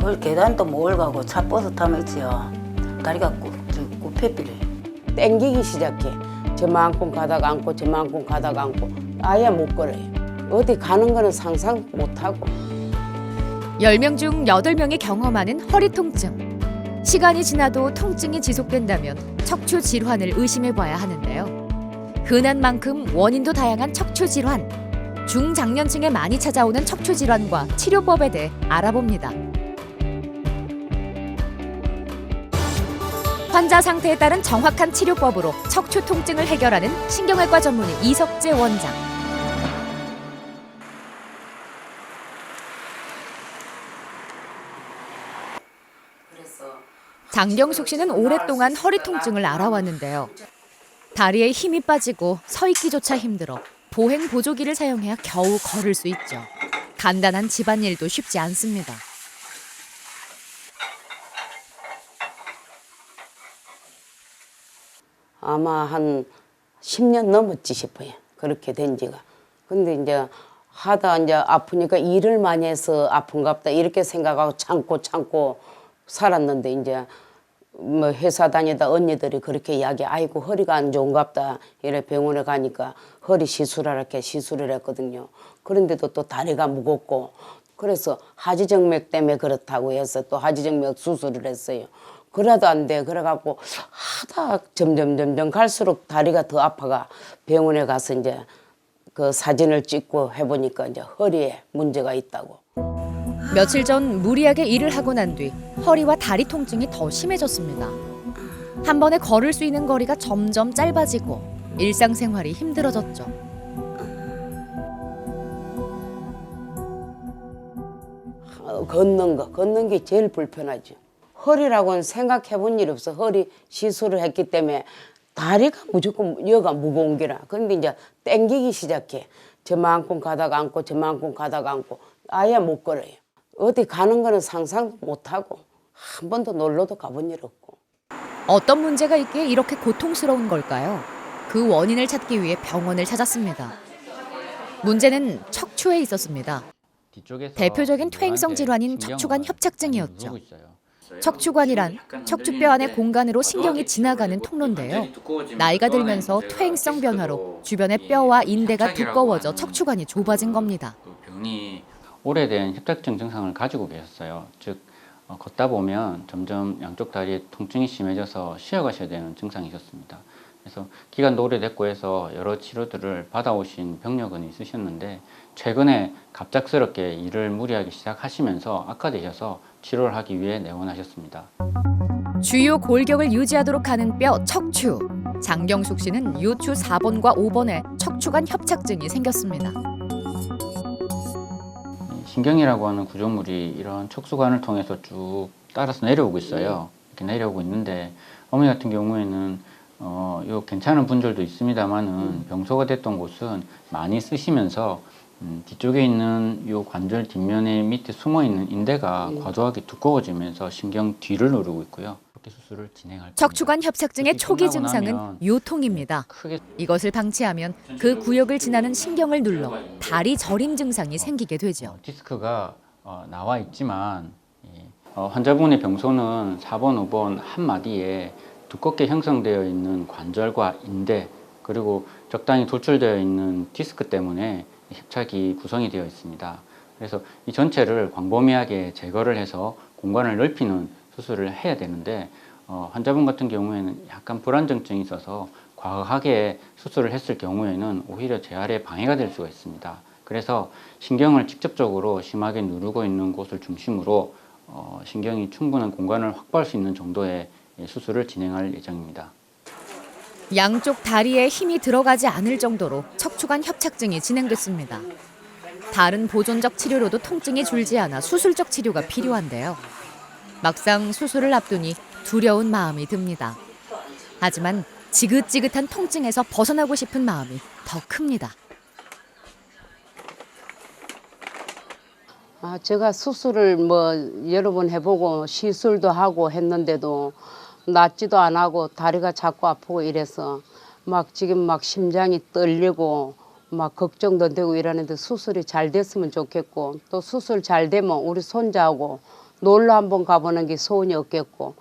그 계단도 못 올라가고 차 버스 타면 있지요. 다리가 굽혀비래. 땡기기 시작해. 저만큼 가다가 앉고 저만큼 가다가 앉고 아예 못 걸어요. 어디 가는 거는 상상 못하고. 10명 중 8명이 경험하는 허리 통증. 시간이 지나도 통증이 지속된다면 척추 질환을 의심해봐야 하는데요. 흔한 만큼 원인도 다양한 척추 질환. 중장년층에 많이 찾아오는 척추 질환과 치료법에 대해 알아봅니다. 환자 상태에 따른 정확한 치료법으로 척추 통증을 해결하는 신경외과 전문의 이석재 원장. 장경숙 씨는 오랫동안 허리 통증을 앓아왔는데요. 다리에 힘이 빠지고 서 있기조차 힘들어 보행 보조기를 사용해야 겨우 걸을 수 있죠. 간단한 집안일도 쉽지 않습니다. 아마 한 10년 넘었지 싶어요. 그렇게 된 지가. 근데 이제 하다 이제 아프니까 일을 많이 해서 아픈갑다 이렇게 생각하고 참고 살았는데 이제 뭐 회사 다니다 언니들이 그렇게 이야기 아이고 허리가 안 좋은갑다 이래 병원에 가니까 허리 시술하라게 시술을 했거든요. 그런데도 또 다리가 무겁고 그래서 하지정맥 때문에 그렇다고 해서 또 하지정맥 수술을 했어요. 그래도 안 돼. 그래갖고 하다 점점 갈수록 다리가 더 아파가 병원에 가서 이제 그 사진을 찍고 해보니까 이제 허리에 문제가 있다고. 며칠 전 무리하게 일을 하고 난 뒤 허리와 다리 통증이 더 심해졌습니다. 한 번에 걸을 수 있는 거리가 점점 짧아지고 일상생활이 힘들어졌죠. 걷는 게 제일 불편하죠. 허리라고는 생각해 본 일이 없어. 허리 시술을 했기 때문에 다리가 무조건 여가 무거운 게라. 그런데 이제 땡기기 시작해. 저만큼 가다가 앉고 저만큼 가다가 앉고 아예 못 걸어요. 어디 가는 거는 상상 못하고 한 번도 놀러도 가본 일 없고. 어떤 문제가 있기에 이렇게 고통스러운 걸까요? 그 원인을 찾기 위해 병원을 찾았습니다. 문제는 척추에 있었습니다. 대표적인 퇴행성 질환인 척추관 협착증이었죠. 척추관이란 척추뼈 안의 공간으로 신경이 지나가는 통로인데요. 나이가 들면서 퇴행성 변화로 주변의 뼈와 인대가 두꺼워져 척추관이 좁아진 겁니다. 병이 오래된 협착증 증상을 가지고 계셨어요. 즉 걷다 보면 점점 양쪽 다리에 통증이 심해져서 쉬어가셔야 되는 증상이셨습니다. 그래서 기간도 오래됐고 해서 여러 치료들을 받아오신 병력은 있으셨는데 최근에 갑작스럽게 일을 무리하게 시작하시면서 악화되셔서 치료를 하기 위해 내원하셨습니다. 주요 골격을 유지하도록 하는 뼈 척추. 장경숙 씨는 요추 4번과 5번에 척추관 협착증이 생겼습니다. 신경이라고 하는 구조물이 이런 척수관을 통해서 쭉 따라서 내려오고 있어요. 이렇게 내려오고 있는데 어머니 같은 경우에는 요 괜찮은 분절도 있습니다만은 병소가 됐던 곳은 많이 쓰시면서 뒤쪽에 있는 요 관절 뒷면에 밑에 숨어 있는 인대가 과도하게 두꺼워지면서 신경 뒤를 누르고 있고요. 그렇게 수술을 진행할 겁니다. 척추관 협착증의 초기 증상은 요통입니다. 이것을 방치하면 그 구역을 지나는 신경을 눌러 다리 저림 증상이 생기게 되죠. 디스크가 나와 있지만 환자분의 병소는 4번, 5번 한 마디에 두껍게 형성되어 있는 관절과 인대 그리고 적당히 돌출되어 있는 디스크 때문에 협착이 구성이 되어 있습니다. 그래서 이 전체를 광범위하게 제거를 해서 공간을 넓히는 수술을 해야 되는데 환자분 같은 경우에는 약간 불안정증이 있어서 과하게 수술을 했을 경우에는 오히려 재활에 방해가 될 수가 있습니다. 그래서 신경을 직접적으로 심하게 누르고 있는 곳을 중심으로 신경이 충분한 공간을 확보할 수 있는 정도의 수술을 진행할 예정입니다. 양쪽 다리에 힘이 들어가지 않을 정도로 척추관 협착증이 진행됐습니다. 다른 보존적 치료로도 통증이 줄지 않아 수술적 치료가 필요한데요. 막상 수술을 앞두니 두려운 마음이 듭니다. 하지만 지긋지긋한 통증에서 벗어나고 싶은 마음이 더 큽니다. 제가 수술을 여러 번 해보고 시술도 하고 했는데도 낫지도 안 하고 다리가 자꾸 아프고 이래서 지금 심장이 떨리고 걱정도 되고 이러는데 수술이 잘 됐으면 좋겠고 또 수술 잘 되면 우리 손자하고 놀러 한번 가보는 게 소원이 없겠고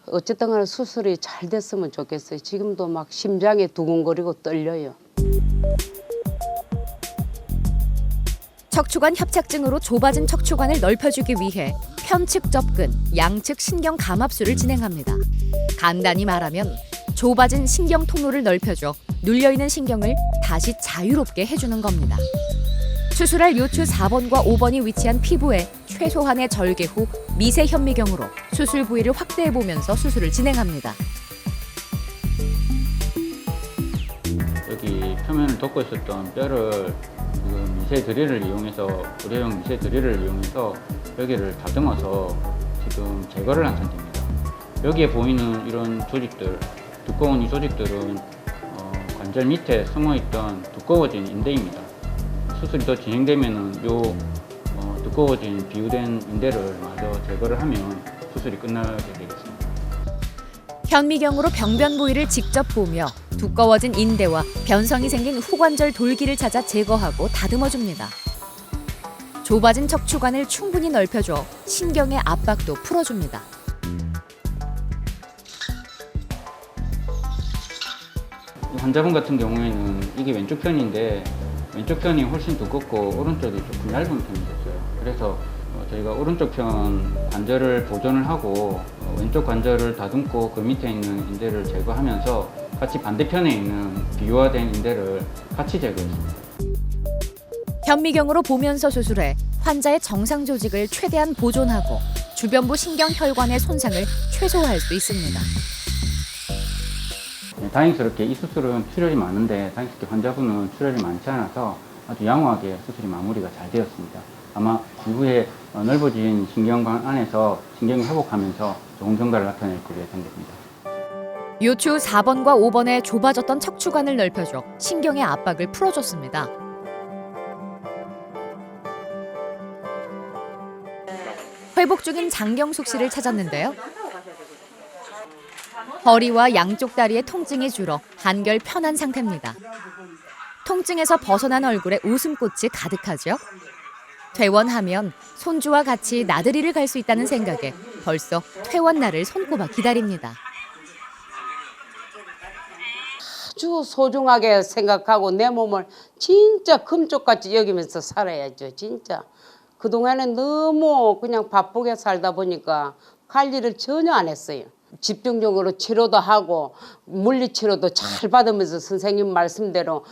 어쨌든 간에 수술이 잘 됐으면 좋겠어요. 지금도 막 심장이 두근거리고 떨려요. 척추관 협착증으로 좁아진 척추관을 넓혀주기 위해 편측 접근, 양측 신경 감압술을 진행합니다. 간단히 말하면 좁아진 신경 통로를 넓혀줘 눌려있는 신경을 다시 자유롭게 해주는 겁니다. 수술할 요추 4번과 5번이 위치한 피부에 최소한의 절개 후 미세 현미경으로 수술 부위를 확대해보면서 수술을 진행합니다. 여기 표면을 덮고 있었던 뼈를 지금 미세 드릴을 이용해서 의료용 미세 드릴을 이용해서 여기를 다듬어서 지금 제거를 한 상태입니다. 여기에 보이는 이런 조직들, 두꺼운 이 조직들은 관절 밑에 숨어있던 두꺼워진 인대입니다. 수술이 더 진행되면은 요 두꺼워진 비우된 인대를 마저 제거를 하면 수술이 끝나게 되겠습니다. 현미경으로 병변 부위를 직접 보며 두꺼워진 인대와 변성이 생긴 후관절 돌기를 찾아 제거하고 다듬어줍니다. 좁아진 척추관을 충분히 넓혀줘 신경의 압박도 풀어줍니다. 환자분 같은 경우에는 이게 왼쪽 편인데 왼쪽 편이 훨씬 두껍고 오른쪽이 조금 얇은 편이었어요. 그래서 저희가 오른쪽 편 관절을 보존을 하고 왼쪽 관절을 다듬고 그 밑에 있는 인대를 제거하면서 같이 반대편에 있는 비유화된 인대를 같이 제거했습니다. 현미경으로 보면서 수술해 환자의 정상 조직을 최대한 보존하고 주변부 신경혈관의 손상을 최소화할 수 있습니다. 다행스럽게 이 수술은 출혈이 많은데 다행스럽게 환자분은 출혈이 많지 않아서 아주 양호하게 수술이 마무리가 잘 되었습니다. 아마 이후에 넓어진 신경관 안에서 신경이 회복하면서 좋은 결과를 나타낼 거로 예상됩니다. 요추 4번과 5번에 좁아졌던 척추관을 넓혀줘 신경의 압박을 풀어줬습니다. 회복 중인 장경숙 씨를 찾았는데요. 허리와 양쪽 다리의 통증이 줄어 한결 편한 상태입니다. 통증에서 벗어난 얼굴에 웃음꽃이 가득하죠. 퇴원하면 손주와 같이 나들이를 갈 수 있다는 생각에 벌써 퇴원 날을 손꼽아 기다립니다. 아주 소중하게 생각하고 내 몸을 진짜 금쪽같이 여기면서 살아야죠. 진짜. 그동안에 너무 그냥 바쁘게 살다 보니까 관리를 전혀 안 했어요. 집중적으로 치료도 하고 물리치료도 잘 받으면서 선생님 말씀대로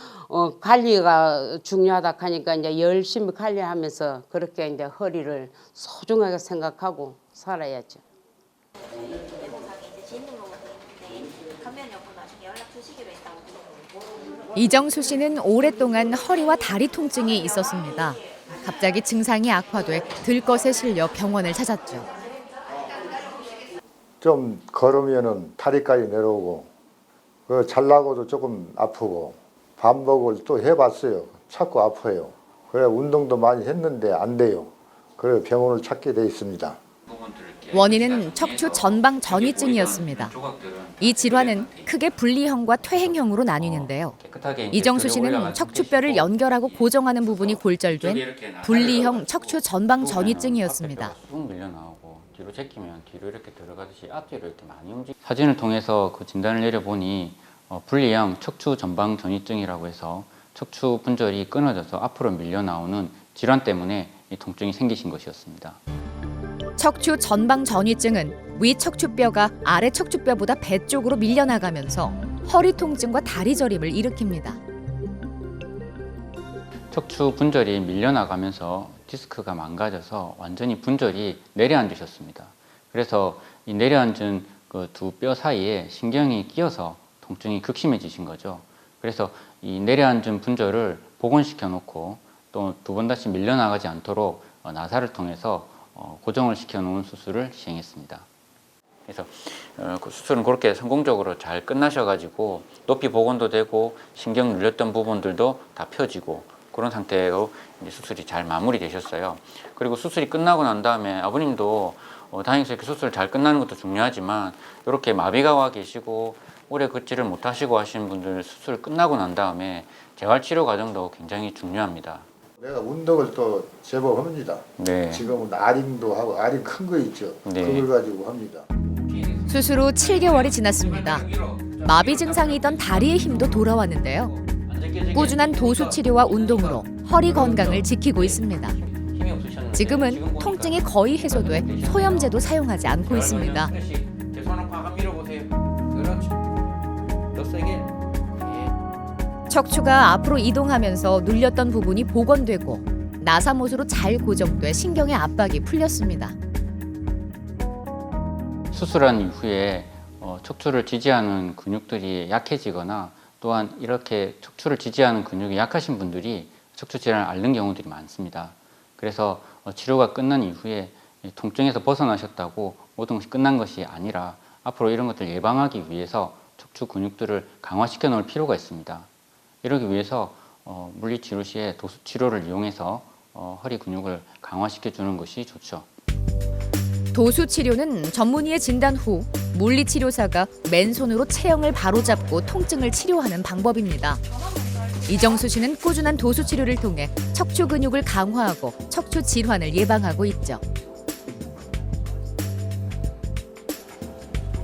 관리가 중요하다 하니까 이제 열심히 관리하면서 그렇게 이제 허리를 소중하게 생각하고 살아야죠. 이정수 씨는 오랫동안 허리와 다리 통증이 있었습니다. 갑자기 증상이 악화돼 들것에 실려 병원을 찾았죠. 좀 걸으면은 다리까지 내려오고 잘나고도 조금 아프고 반복을 또 해봤어요. 자꾸 아파요. 그래 운동도 많이 했는데 안 돼요. 그래 병원을 찾게 돼 있습니다. 원인은 척추 전방 전이증이었습니다. 이 질환은 크게 분리형과 퇴행형으로 나뉘는데요. 이정수 씨는 척추뼈를 연결하고 고정하는 부분이 골절된 분리형 척추 전방 전이증이었습니다. 뒤로 제끼면 뒤로 이렇게 들어가듯이 앞뒤로 이렇게 많이 사진을 통해서 그 진단을 내려보니 분리형 척추 전방 전이증이라고 해서 척추 분절이 끊어져서 앞으로 밀려 나오는 질환 때문에 이 통증이 생기신 것이었습니다. 척추 전방 전이증은 위 척추뼈가 아래 척추뼈보다 배 쪽으로 밀려나가면서 허리 통증과 다리 저림을 일으킵니다. 척추 분절이 밀려나가면서 디스크가 망가져서 완전히 분절이 내려앉으셨습니다. 그래서 이 내려앉은 그 두 뼈 사이에 신경이 끼어서 통증이 극심해지신 거죠. 그래서 이 내려앉은 분절을 복원시켜 놓고 또 두 번 다시 밀려나가지 않도록 나사를 통해서 고정을 시켜 놓은 수술을 시행했습니다. 그래서 그 수술은 그렇게 성공적으로 잘 끝나셔가지고 높이 복원도 되고 신경 눌렸던 부분들도 다 펴지고 그런 상태로 이제 수술이 잘 마무리되셨어요. 그리고 수술이 끝나고 난 다음에 아버님도 다행스럽게 수술 잘 끝나는 것도 중요하지만 이렇게 마비가 와 계시고 오래 걷지를 못하시고 하시는 분들 수술 끝나고 난 다음에 재활치료 과정도 굉장히 중요합니다. 내가 운동을 또 제법 합니다. 네. 지금은 아링도 하고 아링 큰 거 있죠. 네. 그걸 가지고 합니다. 수술 후 7개월이 지났습니다. 마비 증상이 있던 다리의 힘도 돌아왔는데요. 꾸준한 도수 치료와 운동으로 허리 건강을 지키고 있습니다. 지금은 통증이 거의 해소돼 소염제도 사용하지 않고 있습니다. 척추가 앞으로 이동하면서 눌렸던 부분이 복원되고 나사못으로 잘 고정돼 신경의 압박이 풀렸습니다. 수술한 이후에 척추를 지지하는 근육들이 약해지거나 또한 이렇게 척추를 지지하는 근육이 약하신 분들이 척추 질환을 앓는 경우들이 많습니다. 그래서 치료가 끝난 이후에 통증에서 벗어나셨다고 모든 것이 끝난 것이 아니라 앞으로 이런 것들을 예방하기 위해서 척추 근육들을 강화시켜 놓을 필요가 있습니다. 이러기 위해서 물리치료 시에 도수치료를 이용해서 허리 근육을 강화시켜 주는 것이 좋죠. 도수 치료는 전문의의 진단 후 물리치료사가 맨손으로 체형을 바로잡고 통증을 치료하는 방법입니다. 이정수 씨는 꾸준한 도수 치료를 통해 척추 근육을 강화하고 척추 질환을 예방하고 있죠.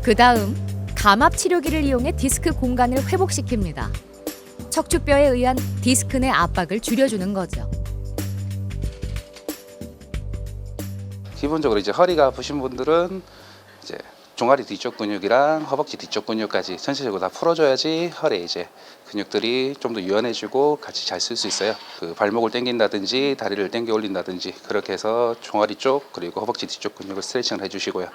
그다음 감압 치료기를 이용해 디스크 공간을 회복시킵니다. 척추뼈에 의한 디스크 내 압박을 줄여주는 거죠. 기본적으로 이제 허리가 아프신 분들은 이제 종아리 뒤쪽 근육이랑 허벅지 뒤쪽 근육까지 전체적으로 다 풀어줘야지 허리 이제 근육들이 좀 더 유연해지고 같이 잘 쓸 수 있어요. 그 발목을 당긴다든지 다리를 당겨 올린다든지 그렇게 해서 종아리 쪽 그리고 허벅지 뒤쪽 근육을 스트레칭을 해주시고요.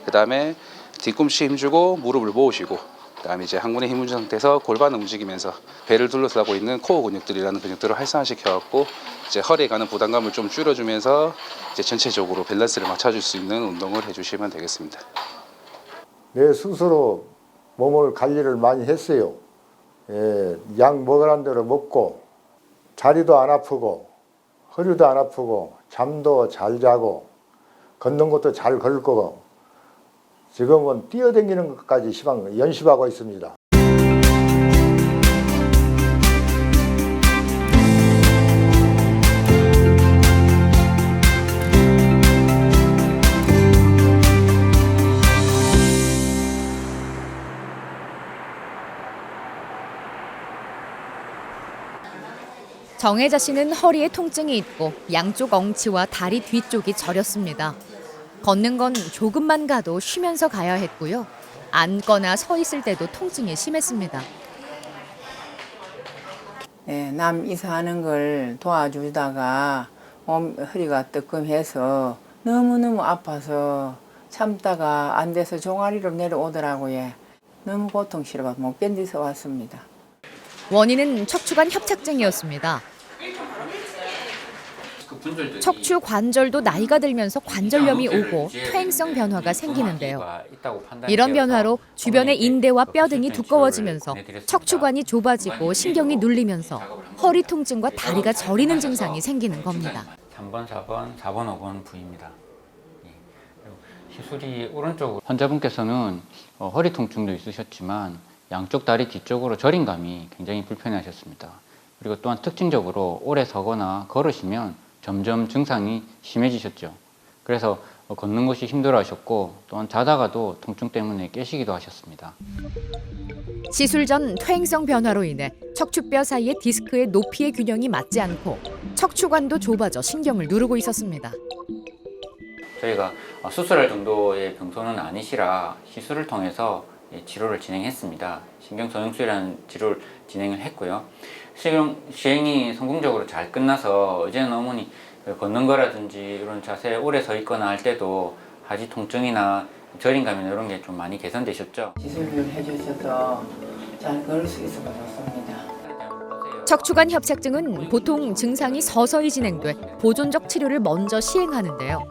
그 다음에 뒤꿈치 힘주고 무릎을 모으시고 그다음에 이제 항문에 힘을 준 상태에서 골반을 움직이면서 배를 둘러싸고 있는 코어 근육들이라는 근육들을 활성화시켜갖고 이제 허리에 가는 부담감을 좀 줄여주면서 이제 전체적으로 밸런스를 맞춰줄 수 있는 운동을 해주시면 되겠습니다. 내 스스로 몸을 관리를 많이 했어요. 약 먹으란 대로 먹고 다리도 안 아프고 허리도 안 아프고 잠도 잘 자고 걷는 것도 잘 걸고 지금은 뛰어다니는 것까지 연습하고 있습니다. 정혜자 씨는 허리에 통증이 있고 양쪽 엉치와 다리 뒤쪽이 저렸습니다. 걷는 건 조금만 가도 쉬면서 가야 했고요. 앉거나 서 있을 때도 통증이 심했습니다. 네, 남 이사하는 걸 도와주다가 허리가 뜨끔해서 너무너무 아파서 참다가 안 돼서 종아리로 내려오더라고요. 너무 고통스러워 못 견디서 왔습니다. 원인은 척추관 협착증이었습니다. 척추 관절도 나이가 들면서 관절염이 오고 퇴행성 변화가 생기는데요. 이런 변화로 주변의 인대와 뼈 등이 두꺼워지면서 척추관이 좁아지고 신경이 눌리면서 허리 통증과 다리가 저리는 증상이 생기는 겁니다. 3번, 4번, 4번, 5번 부위입니다. 시술이 오른쪽 환자분께서는 허리 통증도 있으셨지만 양쪽 다리 뒤쪽으로 저린 감이 굉장히 불편하셨습니다. 그리고 또한 특징적으로 오래 서거나 걸으시면 점점 증상이 심해지셨죠. 그래서 걷는 것이 힘들어하셨고 또한 자다가도 통증 때문에 깨시기도 하셨습니다. 시술 전 퇴행성 변화로 인해 척추뼈 사이의 디스크의 높이의 균형이 맞지 않고 척추관도 좁아져 신경을 누르고 있었습니다. 저희가 수술할 정도의 병소는 아니시라 시술을 통해서 치료를 진행했습니다. 신경소형술이라는 치료를 진행을 했고요. 시행이 성공적으로 잘 끝나서 이제는 어머니 걷는 거라든지 이런 자세에 오래 서 있거나 할 때도 하지 통증이나 저림감이나 이런 게 좀 많이 개선되셨죠. 시술을 해주셔서 잘 걸을 수 있어서 좋습니다. 척추관 협착증은 보통 증상이 서서히 진행돼 보존적 치료를 먼저 시행하는데요.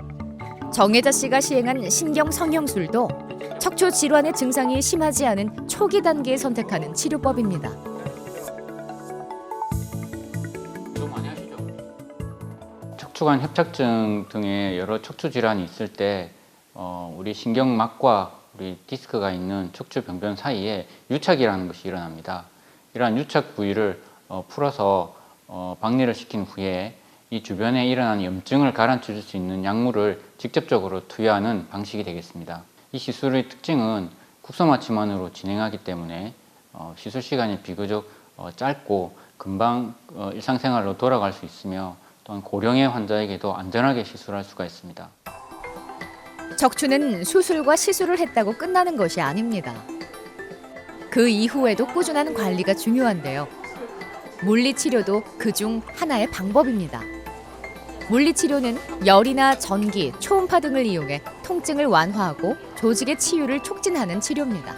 정혜자 씨가 시행한 신경성형술도 척추 질환의 증상이 심하지 않은 초기 단계에 선택하는 치료법입니다. 척추관 협착증 등의 여러 척추 질환이 있을 때 우리 신경막과 우리 디스크가 있는 척추 병변 사이에 유착이라는 것이 일어납니다. 이러한 유착 부위를 풀어서 박리를 시킨 후에 이 주변에 일어나는 염증을 가라앉혀 줄 수 있는 약물을 직접적으로 투여하는 방식이 되겠습니다. 이 시술의 특징은 국소마취만으로 진행하기 때문에 시술 시간이 비교적 짧고 금방 일상생활로 돌아갈 수 있으며 또한 고령의 환자에게도 안전하게 시술할 수가 있습니다. 척추는 수술과 시술을 했다고 끝나는 것이 아닙니다. 그 이후에도 꾸준한 관리가 중요한데요. 물리치료도 그중 하나의 방법입니다. 물리치료는 열이나 전기, 초음파 등을 이용해 통증을 완화하고 조직의 치유를 촉진하는 치료입니다.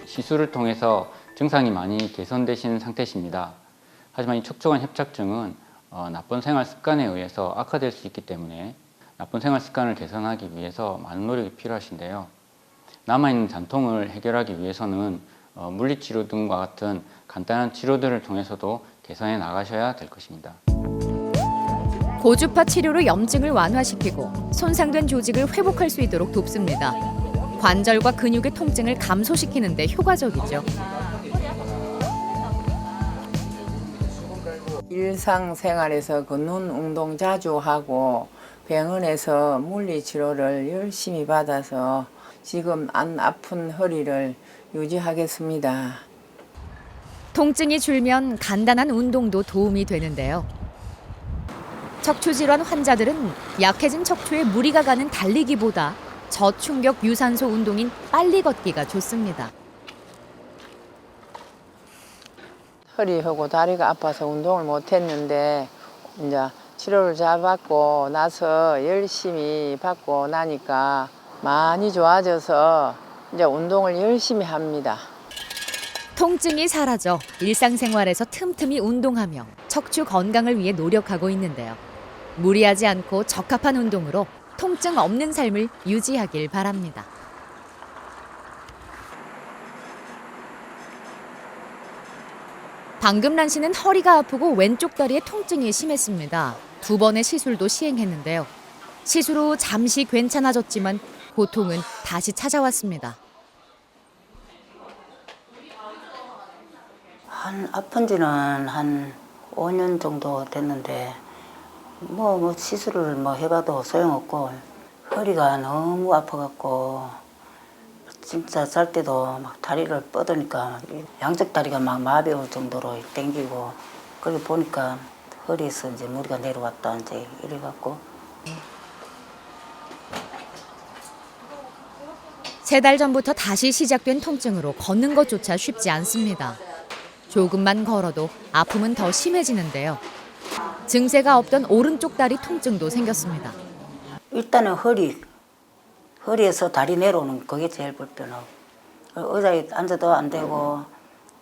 시술을 통해서 증상이 많이 개선되신 상태십니다. 하지만 이 척추관 협착증은 나쁜 생활 습관에 의해서 악화될 수 있기 때문에 나쁜 생활 습관을 개선하기 위해서 많은 노력이 필요하신데요. 남아있는 잔통을 해결하기 위해서는 물리치료 등과 같은 간단한 치료들을 통해서도 개선해 나가셔야 될 것입니다. 고주파 치료로 염증을 완화시키고 손상된 조직을 회복할 수 있도록 돕습니다. 관절과 근육의 통증을 감소시키는 데 효과적이죠. 일상생활에서 걷는 운동 자주 하고 병원에서 물리치료를 열심히 받아서 지금 안 아픈 허리를 유지하겠습니다. 통증이 줄면 간단한 운동도 도움이 되는데요. 척추질환 환자들은 약해진 척추에 무리가 가는 달리기보다 저충격 유산소 운동인 빨리 걷기가 좋습니다. 허리하고 다리가 아파서 운동을 못했는데 이제 치료를 잘 받고 나서 열심히 받고 나니까 많이 좋아져서 이제 운동을 열심히 합니다. 통증이 사라져 일상생활에서 틈틈이 운동하며 척추 건강을 위해 노력하고 있는데요. 무리하지 않고 적합한 운동으로 통증 없는 삶을 유지하길 바랍니다. 방금란 씨는 허리가 아프고 왼쪽 다리에 통증이 심했습니다. 2번의 시술도 시행했는데요. 시술 후 잠시 괜찮아졌지만 고통은 다시 찾아왔습니다. 아픈 지는 한 5년 정도 됐는데 뭐 시술을 해봐도 소용없고 허리가 너무 아파갖고 진짜 잘 때도 막 다리를 뻗으니까 양쪽 다리가 막 마비 올 정도로 땡기고 그러고 보니까 허리에서 이제 무리가 내려왔다 이제 이래갖고 3달 전부터 다시 시작된 통증으로 걷는 것조차 쉽지 않습니다. 조금만 걸어도 아픔은 더 심해지는데요. 증세가 없던 오른쪽 다리 통증도 생겼습니다. 일단은 허리에서 다리 내려오는 그게 제일 불편하고 의자에 앉아도 안 되고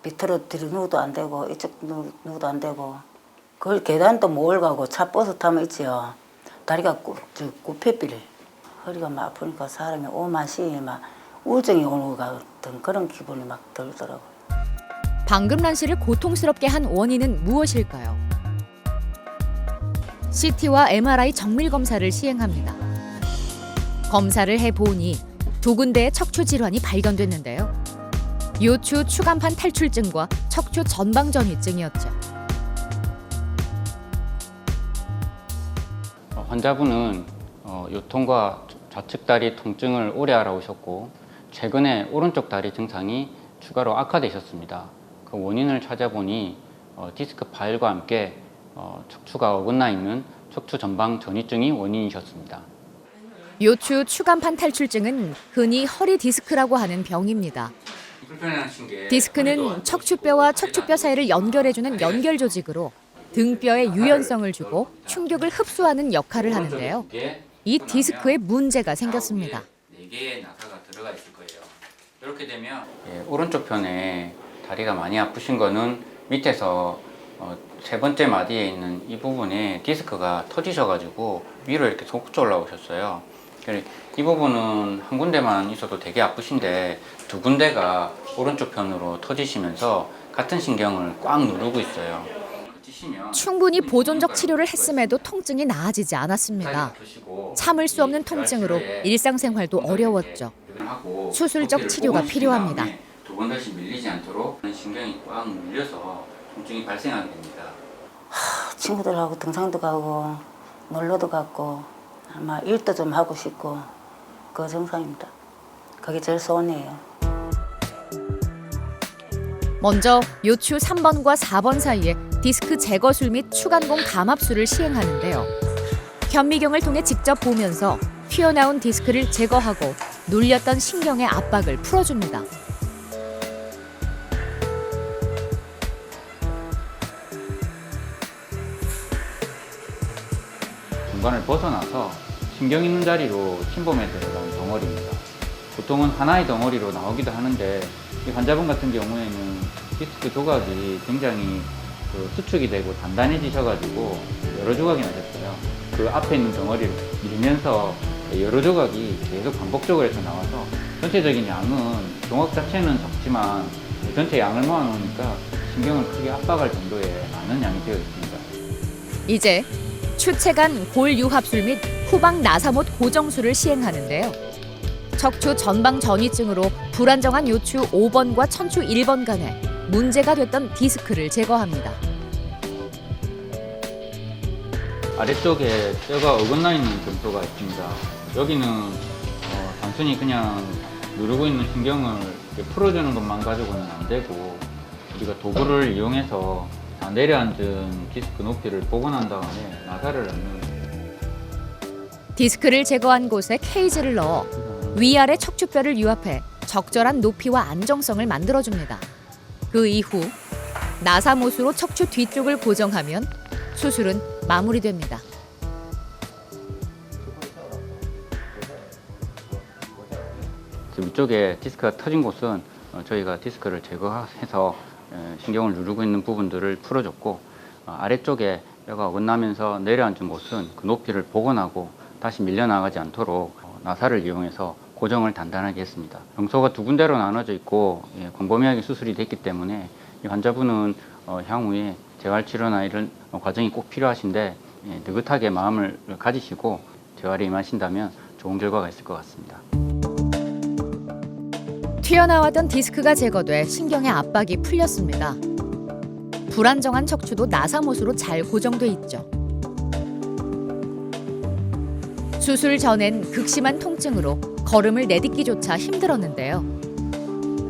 밑으로 뒤로 누워도 안 되고 이쪽 누워도 안 되고 그 계단도 못 올라가고 차 버스 타면 있지요. 다리가 굽혀빌 허리가 막 아프니까 사람이 오만시 막 우울증이 오는 것 같은 그런 기분이 막 들더라고요. 방금란 씨를 고통스럽게 한 원인은 무엇일까요? CT와 MRI 정밀 검사를 시행합니다. 검사를 해보니 2군데의 척추 질환이 발견됐는데요. 요추 추간판 탈출증과 척추 전방전이증이었죠. 환자분은 요통과 좌측 다리 통증을 오래 알아오셨고 최근에 오른쪽 다리 증상이 추가로 악화되셨습니다. 그 원인을 찾아보니 디스크 파열과 함께 척추가 어긋나 있는 척추 전방 전이증이 원인이셨습니다. 요추 추간판 탈출증은 흔히 허리 디스크라고 하는 병입니다. 디스크는 척추뼈와 척추뼈 사이를 연결해주는 연결 조직으로 등뼈에 유연성을 주고 충격을 흡수하는 역할을 하는데요. 이 디스크에 문제가 생겼습니다. 4개의 나사가 들어가 있을 거예요. 이렇게 되면 오른쪽 편에 다리가 많이 아프신 거는 밑에서 3번째 마디에 있는 이 부분에 디스크가 터지셔가지고 위로 이렇게 솟구쳐 올라오셨어요. 이 부분은 한 군데만 있어도 되게 아프신데 2군데가 오른쪽 편으로 터지시면서 같은 신경을 꽉 누르고 있어요. 충분히 보존적 치료를 했음에도 통증이 나아지지 않았습니다. 참을 수 없는 통증으로 일상생활도 어려웠죠. 수술적 치료가 필요합니다. 2번 다시 밀리지 않도록 신경이 꽉 눌려서 통증이 발생하게 됩니다. 친구들하고 등산도 가고 놀러도 가고 아마 일도 좀 하고 싶고 그 정상입니다. 그게 제일 소원이에요. 먼저 요추 3번과 4번 사이에 디스크 제거술 및 추간공 감압술을 시행하는데요. 현미경을 통해 직접 보면서 튀어나온 디스크를 제거하고 눌렸던 신경의 압박을 풀어줍니다. 중간을 벗어나서 신경 있는 자리로 침범에 들어간 덩어리입니다. 보통은 하나의 덩어리로 나오기도 하는데 이 환자분 같은 경우에는 디스크 조각이 굉장히 수축이 되고 단단해지셔가지고 여러 조각이 나셨어요. 그 앞에 있는 덩어리를 밀면서 여러 조각이 계속 반복적으로 해서 나와서 전체적인 양은 종합 자체는 적지만 전체 양을 모아놓으니까 신경을 크게 압박할 정도의 많은 양이 되어 있습니다. 이제 추체간 골유합술 및 후방 나사못 고정술을 시행하는데요. 척추 전방 전이증으로 불안정한 요추 5번과 천추 1번 간에 문제가 됐던 디스크를 제거합니다. 아래쪽에 뼈가 어긋나 있는 점토가 있습니다. 여기는 단순히 그냥 누르고 있는 신경을 이렇게 풀어주는 것만 가지고는 안 되고 우리가 도구를 이용해서 다 내려앉은 디스크 높이를 복원한 다음에 나사를 넣는 디스크를 제거한 곳에 케이지를 넣어 위아래 척추뼈를 유합해 적절한 높이와 안정성을 만들어줍니다. 그 이후 나사못으로 척추 뒤쪽을 고정하면 수술은 마무리됩니다. 위쪽에 디스크가 터진 곳은 저희가 디스크를 제거해서 신경을 누르고 있는 부분들을 풀어줬고 아래쪽에 뼈가 어긋나면서 내려앉은 곳은 그 높이를 복원하고 다시 밀려나가지 않도록 나사를 이용해서 고정을 단단하게 했습니다. 병소가 두 군데로 나눠져 있고 광범위하게 수술이 됐기 때문에 이 환자분은 향후에 재활치료나 이런 과정이 꼭 필요하신데 느긋하게 마음을 가지시고 재활에 임하신다면 좋은 결과가 있을 것 같습니다. 튀어나왔던 디스크가 제거돼 신경의 압박이 풀렸습니다. 불안정한 척추도 나사못으로 잘 고정돼 있죠. 수술 전엔 극심한 통증으로 걸음을 내딛기조차 힘들었는데요.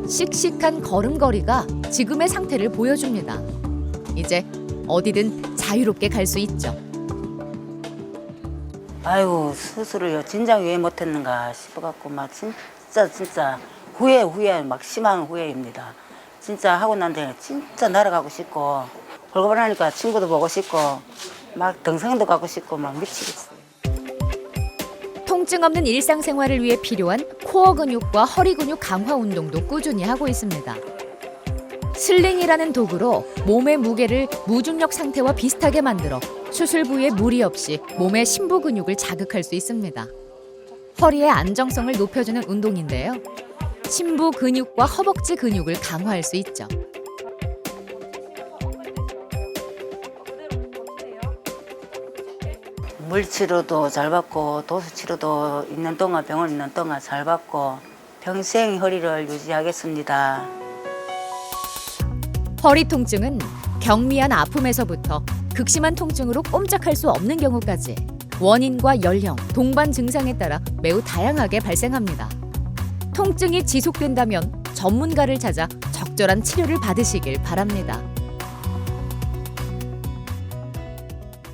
씩씩한 걸음걸이가 지금의 상태를 보여줍니다. 이제 어디든 자유롭게 갈 수 있죠. 아이고 수술을 진작 왜 못했는가 싶어갖고 막 진짜 후회 막 심한 후회입니다. 진짜 하고 난 뒤에 진짜 날아가고 싶고 벌거벗으니까 친구도 보고 싶고 막 등산도 가고 싶고 막 미치겠어요. 통증 없는 일상생활을 위해 필요한 코어 근육과 허리 근육 강화 운동도 꾸준히 하고 있습니다. 슬링이라는 도구로 몸의 무게를 무중력 상태와 비슷하게 만들어 수술 부위에 무리 없이 몸의 심부 근육을 자극할 수 있습니다. 허리의 안정성을 높여주는 운동인데요. 심부 근육과 허벅지 근육을 강화할 수 있죠. 물치료도 잘 받고 도수치료도 있는 동안 병원 있는 동안 잘 받고 평생 허리를 유지하겠습니다. 허리 통증은 경미한 아픔에서부터 극심한 통증으로 꼼짝할 수 없는 경우까지 원인과 연령, 동반 증상에 따라 매우 다양하게 발생합니다. 통증이 지속된다면 전문가를 찾아 적절한 치료를 받으시길 바랍니다.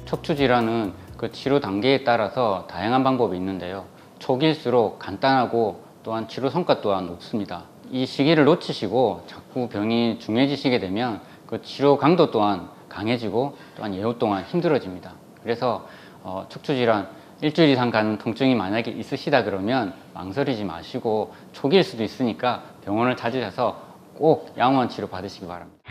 척추 질환은 그 치료 단계에 따라서 다양한 방법이 있는데요. 초기일수록 간단하고 또한 치료 성과 또한 높습니다. 이 시기를 놓치시고 자꾸 병이 중해지시게 되면 그 치료 강도 또한 강해지고 또한 예후 동안 힘들어집니다. 그래서 척추 질환 일주일 이상 가는 통증이 만약에 있으시다 그러면 망설이지 마시고 초기일 수도 있으니까 병원을 찾으셔서 꼭 양호한 치료 받으시기 바랍니다.